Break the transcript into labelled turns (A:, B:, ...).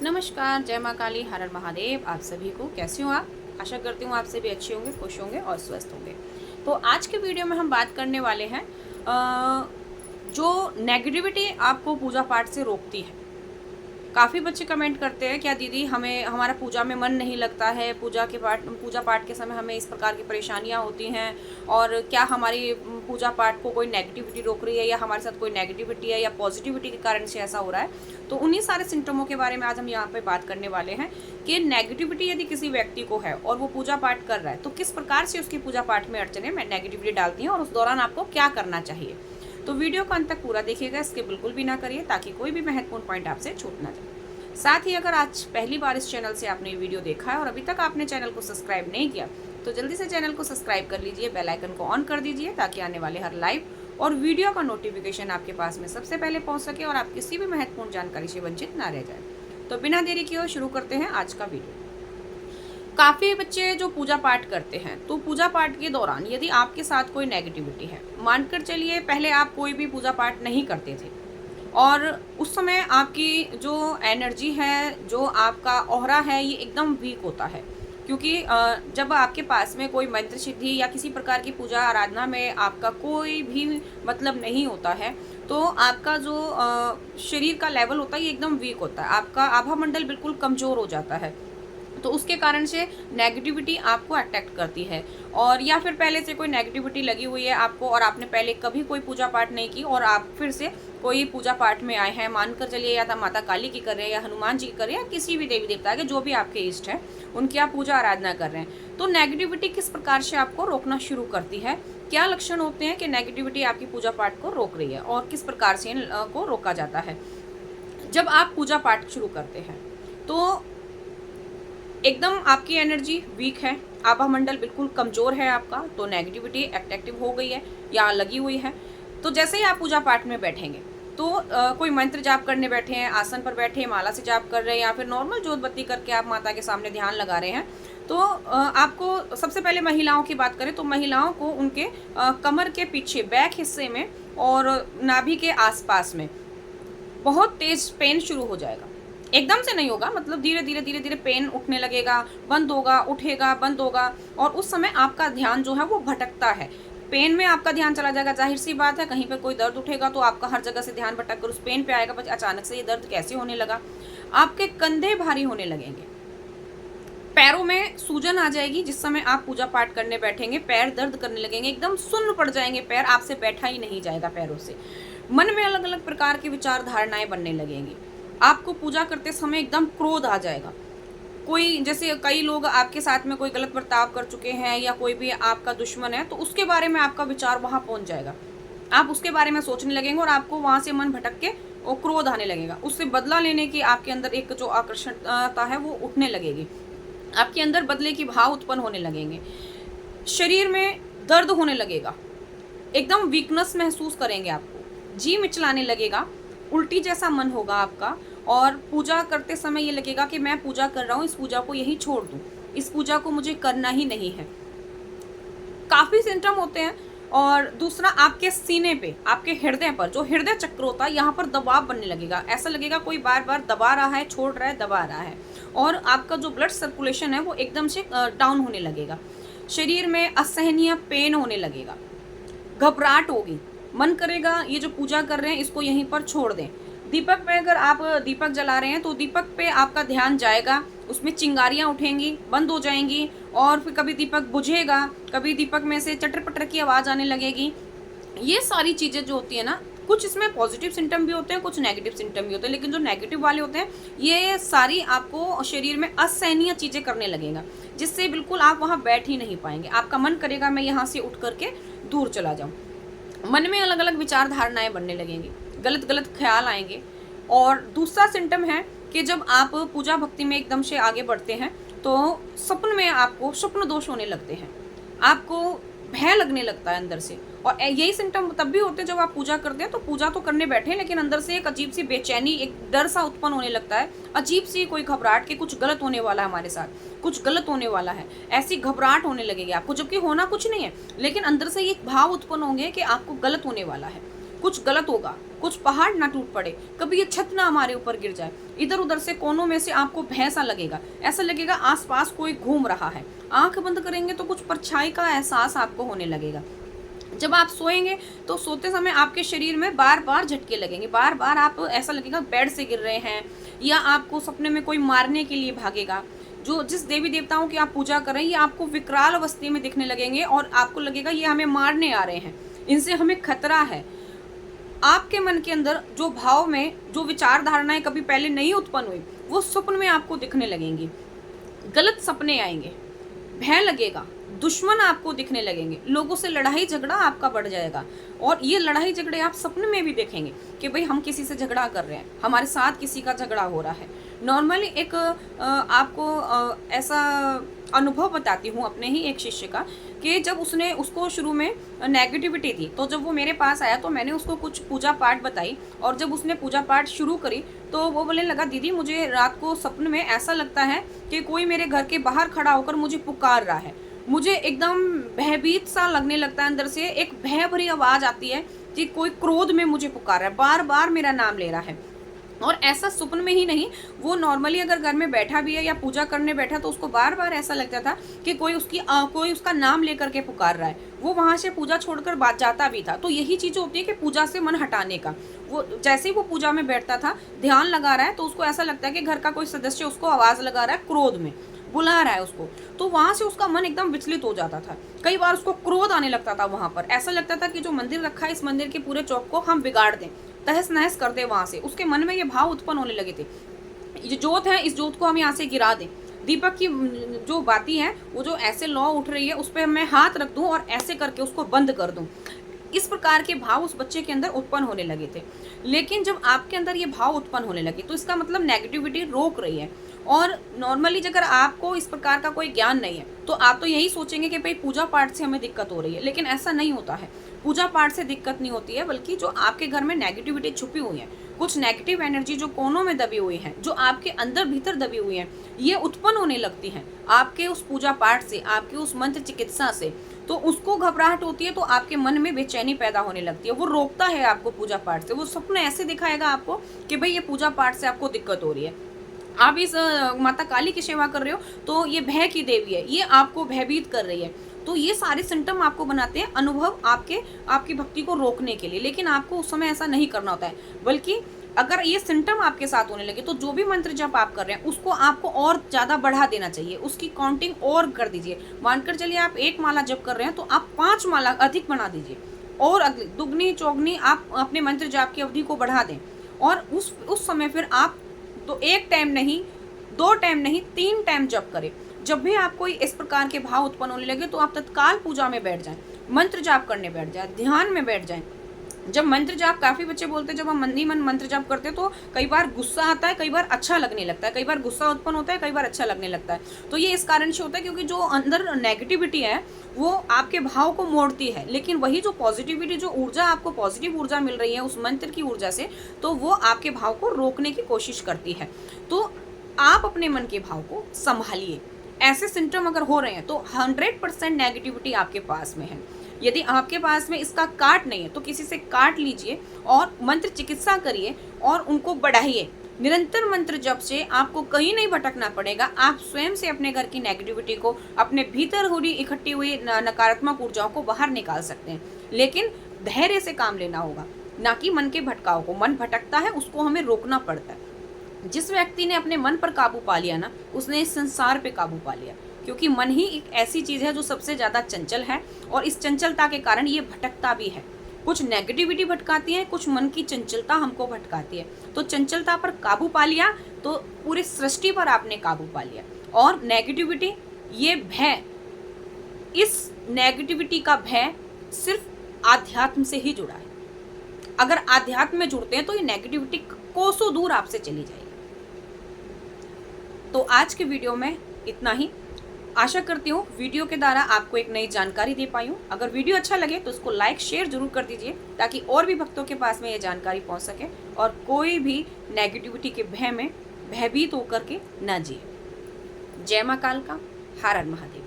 A: नमस्कार, जय माँ काली, हर हर महादेव। आप सभी को कैसे हो आप? आशा करती हूँ आप सभी अच्छे होंगे, खुश होंगे और स्वस्थ होंगे। तो आज के वीडियो में हम बात करने वाले हैं जो नेगेटिविटी आपको पूजा पाठ से रोकती है। काफ़ी बच्चे कमेंट करते हैं, क्या दीदी हमें हमारा पूजा में मन नहीं लगता है, पूजा पाठ के समय हमें इस प्रकार की परेशानियां होती हैं, और क्या हमारी पूजा पाठ को कोई नेगेटिविटी रोक रही है, या हमारे साथ कोई नेगेटिविटी है, या पॉजिटिविटी के कारण से ऐसा हो रहा है। तो उन्हीं सारे सिम्टमों के बारे में आज हम यहाँ पे बात करने वाले हैं कि नेगेटिविटी यदि किसी व्यक्ति को है और वो पूजा पाठ कर रहा है, तो किस प्रकार से उसकी पूजा पाठ में अड़चने में नेगेटिविटी डालती हैं और उस दौरान आपको क्या करना चाहिए। तो वीडियो को अंत तक पूरा देखिएगा, इसके बिल्कुल भी ना करिए ताकि कोई भी महत्वपूर्ण पॉइंट आपसे छूट ना जाए। साथ ही अगर आज पहली बार इस चैनल से आपने वीडियो देखा है और अभी तक आपने चैनल को सब्सक्राइब नहीं किया, तो जल्दी से चैनल को सब्सक्राइब कर लीजिए, बेल आइकन को ऑन कर दीजिए ताकि आने वाले हर लाइव और वीडियो का नोटिफिकेशन आपके पास में सबसे पहले पहुंच सके और आप किसी भी महत्वपूर्ण जानकारी से वंचित ना रह जाए। तो बिना देरी किए शुरू करते हैं आज का वीडियो। काफ़ी बच्चे जो पूजा पाठ करते हैं, तो पूजा पाठ के दौरान यदि आपके साथ कोई नेगेटिविटी है, मानकर चलिए पहले आप कोई भी पूजा पाठ नहीं करते थे और उस समय आपकी जो एनर्जी है, जो आपका ऑरा है, ये एकदम वीक होता है। क्योंकि जब आपके पास में कोई मंत्र सिद्धि या किसी प्रकार की पूजा आराधना में आपका कोई भी मतलब नहीं होता है, तो आपका जो शरीर का लेवल होता है ये एकदम वीक होता है, आपका आभा मंडल बिल्कुल कमज़ोर हो जाता है। तो उसके कारण से नेगेटिविटी आपको अट्रैक्ट करती है। और या फिर पहले से कोई नेगेटिविटी लगी हुई है आपको और आपने पहले कभी कोई पूजा पाठ नहीं की और आप फिर से कोई पूजा पाठ में आए हैं, मानकर चलिए या तो माता काली की कर रहे हैं या हनुमान जी की कर रहे हैं या किसी भी देवी देवता के, जो भी आपके इष्ट है उनकी आप पूजा आराधना कर रहे हैं, तो नेगेटिविटी किस प्रकार से आपको रोकना शुरू करती है, क्या लक्षण होते हैं कि नेगेटिविटी आपकी पूजा पाठ को रोक रही है और किस प्रकार से इनको रोका जाता है। जब आप पूजा पाठ शुरू करते हैं तो एकदम आपकी एनर्जी वीक है, आभा मंडल बिल्कुल कमज़ोर है आपका, तो नेगेटिविटी अट्रैक्टिव हो गई है या लगी हुई है। तो जैसे ही आप पूजा पाठ में बैठेंगे तो कोई मंत्र जाप करने बैठे हैं, आसन पर बैठे हैं, माला से जाप कर रहे हैं या फिर नॉर्मल जोत बत्ती करके आप माता के सामने ध्यान लगा रहे हैं, तो आपको सबसे पहले महिलाओं की बात करें तो महिलाओं को उनके कमर के पीछे बैक हिस्से में और नाभि के आसपास में बहुत तेज पेन शुरू हो जाएगा। एकदम से नहीं होगा, मतलब धीरे धीरे पेन उठने लगेगा, बंद होगा, उठेगा, बंद होगा, और उस समय आपका ध्यान जो है वो भटकता है। पेन में आपका ध्यान चला जाएगा, जाहिर सी बात है, कहीं पे कोई दर्द उठेगा तो आपका हर जगह से ध्यान भटक कर उस पेन पे आएगा। बस अचानक से ये दर्द कैसे होने लगा, आपके कंधे भारी होने लगेंगे, पैरों में सूजन आ जाएगी। जिस समय आप पूजा पाठ करने बैठेंगे पैर दर्द करने लगेंगे, एकदम सुन्न पड़ जाएंगे पैर, आपसे बैठा ही नहीं जाएगा पैरों से। मन में अलग अलग प्रकार की विचार धारणाएं बनने लगेंगी। आपको पूजा करते समय एकदम क्रोध आ जाएगा। कोई जैसे कई लोग आपके साथ में कोई गलत बर्ताव कर चुके हैं या कोई भी आपका दुश्मन है, तो उसके बारे में आपका विचार वहां पहुंच जाएगा, आप उसके बारे में सोचने लगेंगे और आपको वहां से मन भटक के और क्रोध आने लगेगा। उससे बदला लेने की आपके अंदर एक जो आकर्षणता है वो उठने लगेगी, आपके अंदर बदले की भाव उत्पन्न होने लगेंगे, शरीर में दर्द होने लगेगा, एकदम वीकनेस महसूस करेंगे, आपको जी मिचलाने लगेगा, उल्टी जैसा मन होगा आपका, और पूजा करते समय ये लगेगा कि मैं पूजा कर रहा हूँ, इस पूजा को यहीं छोड़ दूँ, इस पूजा को मुझे करना ही नहीं है। काफ़ी सिम्टम होते हैं। और दूसरा, आपके सीने पे, आपके हृदय पर, जो हृदय चक्र होता है यहाँ पर दबाव बनने लगेगा, ऐसा लगेगा कोई बार बार दबा रहा है, छोड़ रहा है, दबा रहा है, और आपका जो ब्लड सर्कुलेशन है वो एकदम से डाउन होने लगेगा, शरीर में असहनीय पेन होने लगेगा, घबराहट होगी, मन करेगा ये जो पूजा कर रहे हैं इसको यहीं पर छोड़ दें। दीपक में अगर आप दीपक जला रहे हैं तो दीपक पे आपका ध्यान जाएगा, उसमें चिंगारियां उठेंगी, बंद हो जाएंगी, और फिर कभी दीपक बुझेगा, कभी दीपक में से चटर पटर की आवाज़ आने लगेगी। ये सारी चीज़ें जो होती है ना, कुछ इसमें पॉजिटिव सिम्टम भी होते हैं, कुछ नेगेटिव सिम्टम भी होते हैं, लेकिन जो नेगेटिव वाले होते हैं ये सारी आपको शरीर में असहनीय चीज़ें करने लगेगा, जिससे बिल्कुल आप वहाँ बैठ ही नहीं पाएंगे। आपका मन करेगा मैं यहाँ से उठ करके दूर चला जाऊँ, मन में अलग अलग विचार धारणाएं बनने लगेंगी, गलत गलत ख्याल आएंगे। और दूसरा सिम्टम है कि जब आप पूजा भक्ति में एकदम से आगे बढ़ते हैं तो स्वप्न में आपको स्वप्न दोष होने लगते हैं, आपको भय लगने लगता है अंदर से। और यही सिम्टम तब भी होते हैं जब आप पूजा करते हैं, तो पूजा तो करने बैठे हैं लेकिन अंदर से एक अजीब सी बेचैनी, एक डर सा उत्पन्न होने लगता है, अजीब सी कोई घबराहट कि कुछ गलत होने वाला है, हमारे साथ कुछ गलत होने वाला है, ऐसी घबराहट होने लगेगी आपको, जबकि होना कुछ नहीं है, लेकिन अंदर से ये भाव उत्पन्न होंगे कि आपको गलत होने वाला है, कुछ गलत होगा, कुछ पहाड़ ना टूट पड़े, कभी ये छत ना हमारे ऊपर गिर जाए। इधर उधर से कोनों में से आपको भय सा लगेगा, ऐसा लगेगा आसपास कोई घूम रहा है। आंख बंद करेंगे तो कुछ परछाई का एहसास आपको होने लगेगा। जब आप सोएंगे तो सोते समय आपके शरीर में बार बार झटके लगेंगे, बार बार आप ऐसा लगेगा बेड से गिर रहे हैं, या आपको सपने में कोई मारने के लिए भागेगा। जो जिस देवी देवताओं की आप पूजा कर रहे हैं ये आपको विकराल अवस्था में दिखने लगेंगे और आपको लगेगा ये हमें मारने आ रहे हैं, इनसे हमें खतरा है। आपके मन के अंदर जो भाव में जो विचार धारणाएं कभी पहले नहीं उत्पन्न हुई वो स्वप्न में आपको दिखने लगेंगी। गलत सपने आएंगे, भय लगेगा, दुश्मन आपको दिखने लगेंगे, लोगों से लड़ाई झगड़ा आपका बढ़ जाएगा। और ये लड़ाई झगड़े आप सपने में भी देखेंगे कि भाई हम किसी से झगड़ा कर रहे हैं, हमारे साथ किसी का झगड़ा हो रहा है। नॉर्मली एक आपको ऐसा अनुभव बताती हूँ अपने ही एक शिष्य का, कि जब उसको शुरू में नेगेटिविटी थी, तो जब वो मेरे पास आया तो मैंने उसको कुछ पूजा पाठ बताई, और जब उसने पूजा पाठ शुरू करी तो वो बोलने लगा, दीदी मुझे रात को सपने में ऐसा लगता है कि कोई मेरे घर के बाहर खड़ा होकर मुझे पुकार रहा है, मुझे एकदम भयभीत सा लगने लगता है, अंदर से एक भय भरी आवाज़ आती है कि कोई क्रोध में मुझे पुकार रहा है, बार बार मेरा नाम ले रहा है। और ऐसा स्वप्न में ही नहीं, वो नॉर्मली अगर घर में बैठा भी है या पूजा करने बैठा तो उसको बार बार ऐसा लगता था कि कोई उसका नाम लेकर के पुकार रहा है। वो वहाँ से पूजा छोड़कर बात जाता भी था। तो यही चीज़ होती है कि पूजा से मन हटाने का। वो जैसे ही वो पूजा में बैठता था, ध्यान लगा रहा है, तो उसको ऐसा लगता है कि घर का कोई सदस्य उसको आवाज़ लगा रहा है, क्रोध में बुला रहा है उसको, तो वहाँ से उसका मन एकदम विचलित हो जाता था। कई बार उसको क्रोध आने लगता था वहाँ पर, ऐसा लगता था कि जो मंदिर रखा है इस मंदिर के पूरे चौक को हम बिगाड़ दें, तहस नहस कर दे। वहाँ से उसके मन में ये भाव उत्पन्न होने लगे थे, ये जोत है इस जोत को हम यहाँ से गिरा दें, दीपक की जो बाती है वो जो ऐसे लौ उठ रही है उस पर मैं हाथ रख दूं और ऐसे करके उसको बंद कर दूं। इस प्रकार के भाव उस बच्चे के अंदर उत्पन्न होने लगे थे। लेकिन जब आपके अंदर ये भाव उत्पन्न होने लगे तो इसका मतलब नेगेटिविटी रोक रही है। और नॉर्मली अगर आपको इस प्रकार का कोई ज्ञान नहीं है तो आप तो यही सोचेंगे कि भाई पूजा पाठ से हमें दिक्कत हो रही है, लेकिन ऐसा नहीं होता है। पूजा पाठ से दिक्कत नहीं होती है, बल्कि जो आपके घर में नेगेटिविटी छुपी हुई है, कुछ नेगेटिव एनर्जी जो कोनों में दबी हुई है, जो आपके अंदर भीतर दबी हुई है, ये उत्पन्न होने लगती हैं आपके उस पूजा पाठ से, आपके उस मंत्र चिकित्सा से। तो उसको घबराहट होती है तो आपके मन में बेचैनी पैदा होने लगती है, वो रोकता है आपको पूजा पाठ से। वो स्वप्न ऐसे दिखाएगा आपको कि भाई ये पूजा पाठ से आपको दिक्कत हो रही है। आप इस माता काली की सेवा कर रहे हो तो ये भय की देवी है, ये आपको भयभीत कर रही है। तो ये सारे सिम्टम आपको बनाते हैं अनुभव आपकी भक्ति को रोकने के लिए। लेकिन आपको उस समय ऐसा नहीं करना होता है, बल्कि अगर ये सिम्टम आपके साथ होने लगे तो जो भी मंत्र जप आप कर रहे हैं उसको आपको और ज़्यादा बढ़ा देना चाहिए, उसकी काउंटिंग और कर दीजिए। मानकर चलिए आप 1 माला जप कर रहे हैं तो आप 5 माला अधिक बना दीजिए, और अगली दुगनी चौगनी आप अपने मंत्र जाप की अवधि को बढ़ा दें। और उस समय फिर आप तो 1 टाइम नहीं, 2 टाइम नहीं, 3 टाइम जप करें। जब भी आपको इस प्रकार के भाव उत्पन्न होने लगे तो आप तत्काल पूजा में बैठ जाएं, मंत्र जाप करने बैठ जाएं, ध्यान में बैठ जाएं। जब मंत्र जाप, काफ़ी बच्चे बोलते हैं जब हम मन ही मन मंत्र जाप करते हैं तो कई बार गुस्सा आता है, कई बार अच्छा लगने लगता है, कई बार गुस्सा उत्पन्न होता है, कई बार अच्छा लगने लगता है। तो ये इस कारण से होता है क्योंकि जो अंदर नेगेटिविटी है वो आपके भाव को मोड़ती है, लेकिन वही जो पॉजिटिविटी, जो ऊर्जा आपको पॉजिटिव ऊर्जा मिल रही है उस मंत्र की ऊर्जा से, तो वो आपके भाव को रोकने की कोशिश करती है। तो आप अपने मन के भाव को संभालिए। ऐसे सिम्टम अगर हो रहे हैं तो 100% नेगेटिविटी आपके पास में है। यदि आपके पास में इसका काट नहीं है तो किसी से काट लीजिए और मंत्र चिकित्सा करिए और उनको बढ़ाइए। निरंतर मंत्र जप से आपको कहीं नहीं भटकना पड़ेगा। आप स्वयं से अपने घर की नेगेटिविटी को, अपने भीतर हुई इकट्ठी हुई नकारात्मक ऊर्जाओं को बाहर निकाल सकते हैं। लेकिन धैर्य से काम लेना होगा, ना कि मन के भटकाव को। मन भटकता है, उसको हमें रोकना पड़ता है। जिस व्यक्ति ने अपने मन पर काबू पा लिया ना, उसने इस संसार पे काबू पा लिया, क्योंकि मन ही एक ऐसी चीज़ है जो सबसे ज़्यादा चंचल है, और इस चंचलता के कारण ये भटकता भी है। कुछ नेगेटिविटी भटकाती है, कुछ मन की चंचलता हमको भटकाती है। तो चंचलता पर काबू पा लिया तो पूरी सृष्टि पर आपने काबू पा लिया। और नेगेटिविटी, ये भय, इस नेगेटिविटी का भय सिर्फ आध्यात्म से ही जुड़ा है। अगर आध्यात्म में जुड़ते हैं तो ये नेगेटिविटी कोसों दूर आपसे चली जाएगी। तो आज के वीडियो में इतना ही। आशा करती हूँ वीडियो के द्वारा आपको एक नई जानकारी दे पाई हूँ। अगर वीडियो अच्छा लगे तो इसको लाइक शेयर जरूर कर दीजिए, ताकि और भी भक्तों के पास में ये जानकारी पहुँच सके और कोई भी नेगेटिविटी के भय में भयभीत होकर के न जिए। जय मां कालका, हर हर महादेव।